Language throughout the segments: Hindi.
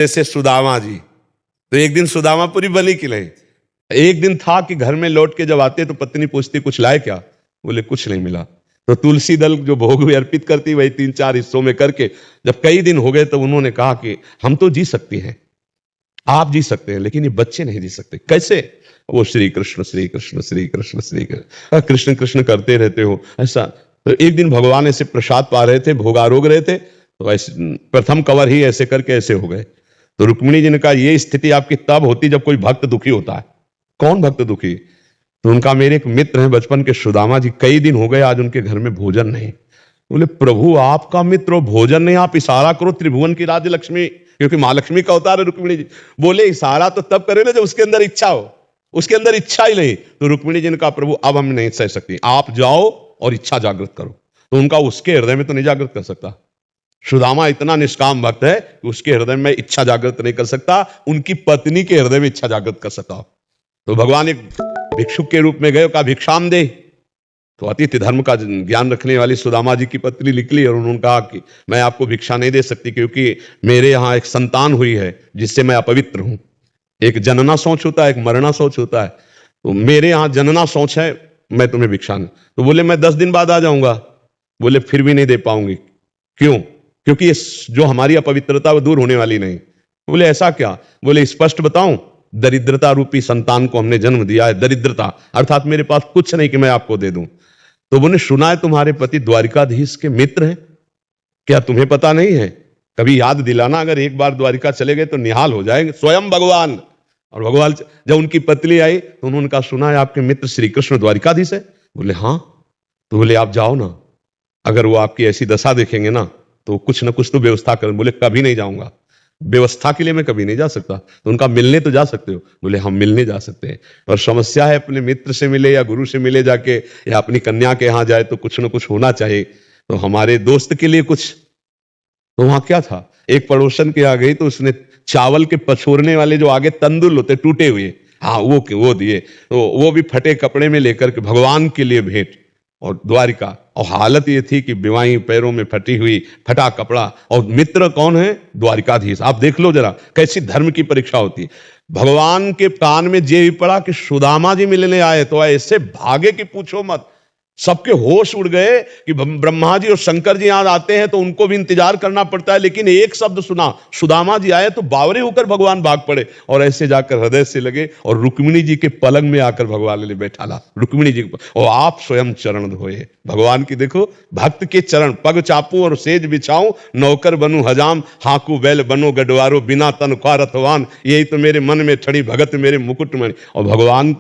जैसे सुदामा जी, तो एक दिन सुदामा पूरी बनी कि नहीं। एक दिन था कि घर में लौट के जब आते तो पत्नी पूछती कुछ लाए क्या, बोले कुछ नहीं मिला। तो तुलसी दल जो भोग भी अर्पित करती वही 3-4 हिस्सों में करके जब कई दिन हो गए तो उन्होंने कहा कि हम तो जी सकती हैं, आप जी सकते हैं, लेकिन ये बच्चे नहीं जी सकते। कैसे? वो श्री कृष्ण श्री कृष्ण श्री कृष्ण श्री कृष्ण कृष्ण कृष्ण करते रहते हो ऐसा। तो एक दिन भगवान ऐसे प्रसाद पा रहे थे, भोगारोग रहे थे, तो ऐसे प्रथम कवर ही ऐसे करके ऐसे हो गए। तो रुक्मिणी जी ने कहा ये स्थिति आपकी तब होती जब कोई भक्त दुखी होता है। कौन भक्त दुखी? तो उनका मेरे एक मित्र हैं बचपन के, सुदामा जी, कई दिन हो गए आज उनके घर में भोजन नहीं। बोले प्रभु आपका मित्र हो, भोजन नहीं, आप इशारा करो त्रिभुवन की राज्य लक्ष्मी, क्योंकि महालक्ष्मी का अवतार है रुक्मिणी जी। बोले इशारा तो तब करे ना जब उसके अंदर इच्छा हो, उसके अंदर इच्छा ही नहीं। तो रुक्मिणी जी ने कहा प्रभु अब हम नहीं सह सकती, आप जाओ और इच्छा जागृत करो। तो उनका उसके हृदय में तो नहीं जागृत कर सकता। सुदामा इतना निष्काम भक्त है कि उसके हृदय में इच्छा जागृत नहीं कर सकता, उनकी पत्नी के हृदय में इच्छा जागृत कर सकता। तो भगवान एक भिक्षुक के रूप में गए, कहा भिक्षाम दे। तो अतिथि धर्म का ज्ञान रखने वाली सुदामा जी की पत्नी निकली और उन्होंने कहा कि मैं आपको भिक्षा नहीं दे सकती, क्योंकि मेरे यहाँ एक संतान हुई है जिससे मैं अपवित्र हूं। एक जनना सोच होता है, एक मरना सोच होता है। तो मेरे यहाँ जनना सोच है, मैं तुम्हें भिक्षा नहीं। तो बोले मैं 10 दिन बाद आ जाऊंगा। बोले फिर भी नहीं दे पाऊंगी। क्यों? क्योंकि ये जो हमारी अपवित्रता वो दूर होने वाली नहीं। बोले ऐसा क्या? बोले स्पष्ट बताऊं, दरिद्रता रूपी संतान को हमने जन्म दिया है। दरिद्रता अर्थात मेरे पास कुछ नहीं कि मैं आपको दे दूं। तो उन्होंने सुना है तुम्हारे पति द्वारिकाधीश के मित्र हैं, क्या तुम्हें पता नहीं है? कभी याद दिलाना, अगर एक बार द्वारिका चले गए तो निहाल हो जाएंगे स्वयं भगवान। और भगवान जब उनकी पत्नी आई तो उन्होंने कहा सुना है आपके मित्र श्री कृष्ण द्वारिकाधीश है। बोले हाँ। तो बोले आप जाओ ना, अगर वो आपकी ऐसी दशा देखेंगे ना तो कुछ ना कुछ तो व्यवस्था करें। बोले कभी नहीं जाऊंगा, व्यवस्था के लिए मैं कभी नहीं जा सकता। तो उनका मिलने तो जा सकते हो? बोले हम मिलने जा सकते हैं, पर समस्या है अपने मित्र से मिले या गुरु से मिले जाके, या अपनी कन्या के यहाँ जाए तो कुछ ना कुछ होना चाहिए। तो हमारे दोस्त के लिए कुछ, तो वहां क्या था, एक पड़ोसन के आ गई तो उसने चावल के पछोरने वाले जो आगे तंदुल होते टूटे हुए, हाँ वो दिए। तो वो भी फटे कपड़े में लेकर के भगवान के लिए भेंट। और द्वारिका, और हालत ये थी कि बिवाई पैरों में फटी हुई, फटा कपड़ा, और मित्र कौन है? द्वारिकाधीश। आप देख लो जरा कैसी धर्म की परीक्षा होती है। भगवान के कान में ये भी पड़ा कि सुदामा जी मिलने आए, तो ऐसे भागे कि पूछो मत। सबके होश उड़ गए कि ब्रह्मा जी और शंकर जी यहां आते हैं तो उनको भी इंतजार करना पड़ता है, लेकिन एक शब्द सुना सुदामा जी आए तो बावरे होकर भगवान भाग पड़े और ऐसे जाकर हृदय से लगे और रुक्मिणी जी के पलंग में आकर भगवान ने बैठा ला रुक्मिणी जी और आप स्वयं चरण धोए भगवान की। देखो भक्त के चरण, पग चापू और सेज बिछाऊं, नौकर बनूं हजाम, हाकू बैल बनो गडवारो, बिना तन का रथवान, यही तो मेरे मन में ठड़ी भगत मेरे मुकुटमणि। और भगवान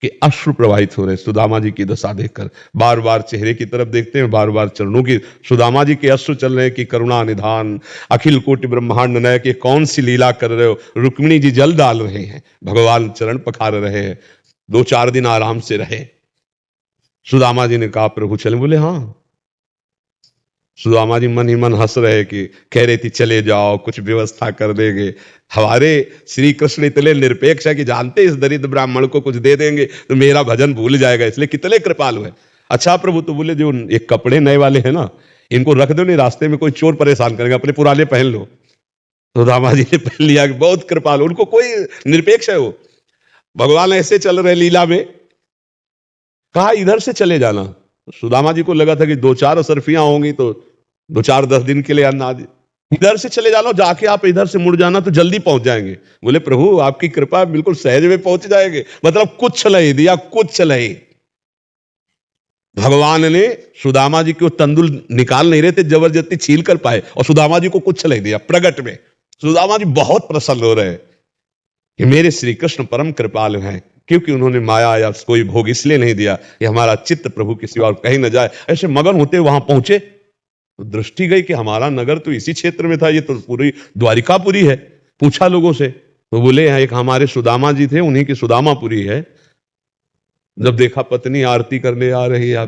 कि अश्रु प्रवाहित हो रहे सुदामा जी की दशा देखकर। बार बार चेहरे की तरफ देखते हैं, बार बार चरणों की। सुदामा जी के अश्रु चल रहे हैं कि करुणा निधान अखिल कोटि ब्रह्मांड नायक, ये कौन सी लीला कर रहे हो। रुक्मिणी जी जल डाल रहे हैं, भगवान चरण पखार रहे हैं। 2-4 दिन आराम से रहे। सुदामा जी ने कहा प्रभु चले? बोले हाँ। सुदामा जी मन ही मन हंस रहे कि कह रही थी चले जाओ, कुछ व्यवस्था कर देंगे। हमारे श्री कृष्ण इतने निरपेक्ष है कि जानते इस दरिद्र ब्राह्मण को कुछ दे देंगे तो मेरा भजन भूल जाएगा, इसलिए कितने कृपालु है। अच्छा प्रभु, तो बोले जो एक कपड़े नए वाले हैं ना, इनको रख दो, नहीं रास्ते में कोई चोर परेशान करेगा, अपने पुराने पहन लो। सुदामा जी ने पहन लिया, बहुत कृपालु, उनको कोई निरपेक्ष है वो। भगवान ऐसे चल रहे लीला में, कहा इधर से चले जाना। सुदामा जी को लगा था कि 2-4 असरफियां होंगी तो 2-4-10 दिन के लिए अन्नादि, इधर से चले जाना, जाके आप इधर से मुड़ जाना तो जल्दी पहुंच जाएंगे। बोले प्रभु आपकी कृपा, बिल्कुल सहज में पहुंच जाएंगे। मतलब कुछ नहीं दिया, कुछ नहीं। भगवान ने सुदामा जी को तंदुल निकाल नहीं रहे थे, जबरदस्ती छील कर पाए और सुदामा जी को कुछ नहीं दिया प्रगट में। सुदामा जी बहुत प्रसन्न हो रहे कि मेरे श्री कृष्ण परम कृपालु हैं, क्योंकि उन्होंने माया या कोई भोग इसलिए नहीं दिया कि हमारा चित्त प्रभु किसी और कहीं न जाए। ऐसे मगन होते वहां पहुंचे तो दृष्टि गई कि हमारा नगर तो इसी क्षेत्र में था, ये तो पूरी द्वारिकापुरी है। पूछा लोगों से तो बोले यहाँ एक हमारे सुदामा जी थे, उन्हीं की सुदामापुरी है। जब देखा पत्नी आरती करने आ रही है,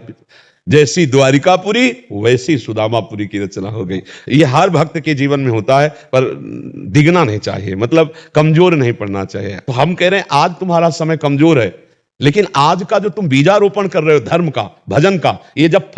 जैसी द्वारिकापुरी वैसी सुदामापुरी की रचना हो गई। ये हर भक्त के जीवन में होता है, पर दिगना नहीं चाहिए, मतलब कमजोर नहीं पड़ना चाहिए। तो हम कह रहे हैं आज तुम्हारा समय कमजोर है, लेकिन आज का जो तुम बीजारोपण कर रहे हो धर्म का, भजन का, ये जब